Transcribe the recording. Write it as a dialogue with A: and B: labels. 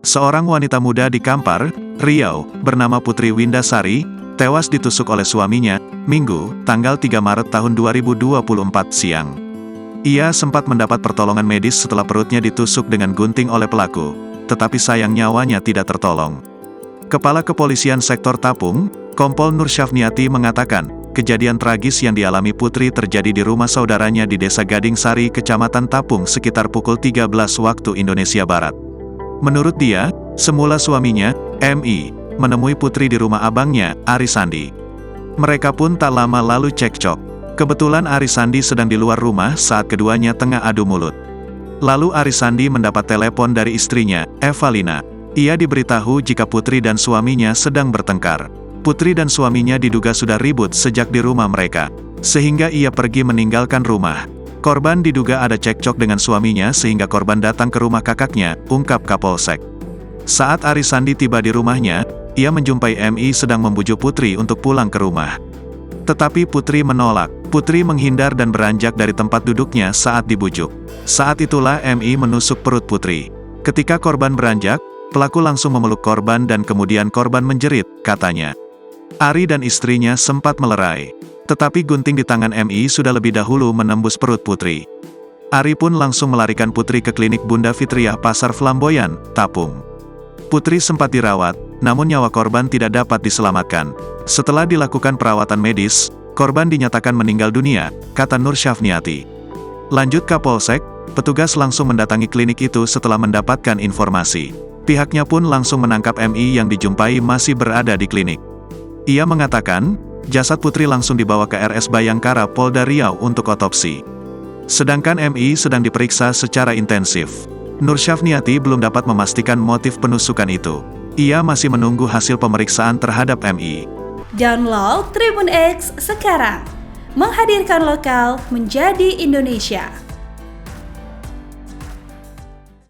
A: Seorang wanita muda di Kampar, Riau, bernama Putri Windasari, tewas ditusuk oleh suaminya, Minggu, tanggal 3 Maret tahun 2024 siang. Ia sempat mendapat pertolongan medis setelah perutnya ditusuk dengan gunting oleh pelaku, tetapi sayang nyawanya tidak tertolong. Kepala Kepolisian Sektor Tapung, Kompol Nur Syafniati mengatakan, kejadian tragis yang dialami Putri terjadi di rumah saudaranya di Desa Gading Sari, Kecamatan Tapung sekitar pukul 13 waktu Indonesia Barat. Menurut dia, semula suaminya, MI, menemui Putri di rumah abangnya, Arisandi. Mereka pun tak lama lalu cekcok. Kebetulan Arisandi sedang di luar rumah saat keduanya tengah adu mulut. Lalu Arisandi mendapat telepon dari istrinya, Evalina. Ia diberitahu jika Putri dan suaminya sedang bertengkar. Putri dan suaminya diduga sudah ribut sejak di rumah mereka, sehingga ia pergi meninggalkan rumah. Korban diduga ada cekcok dengan suaminya sehingga korban datang ke rumah kakaknya, ungkap Kapolsek. Saat Arisandi tiba di rumahnya, ia menjumpai MI sedang membujuk Putri untuk pulang ke rumah. Tetapi Putri menolak. Putri menghindar dan beranjak dari tempat duduknya saat dibujuk. Saat itulah MI menusuk perut Putri. Ketika korban beranjak, pelaku langsung memeluk korban dan kemudian korban menjerit, katanya. Ari dan istrinya sempat melerai. Tetapi gunting di tangan MI sudah lebih dahulu menembus perut Putri. Ari pun langsung melarikan Putri ke klinik Bunda Fitriah Pasar Flamboyan, Tapung. Putri sempat dirawat, namun nyawa korban tidak dapat diselamatkan. Setelah dilakukan perawatan medis, korban dinyatakan meninggal dunia, kata Nur Syafniati. Lanjut Kapolsek, petugas langsung mendatangi klinik itu setelah mendapatkan informasi. Pihaknya pun langsung menangkap MI yang dijumpai masih berada di klinik. Ia mengatakan, jasad Putri langsung dibawa ke RS Bayangkara Polda Riau untuk otopsi. Sedangkan MI sedang diperiksa secara intensif. Nur Syafniati belum dapat memastikan motif penusukan itu. Ia masih menunggu hasil pemeriksaan terhadap MI.
B: Download Tribun X sekarang. Menghadirkan lokal menjadi Indonesia.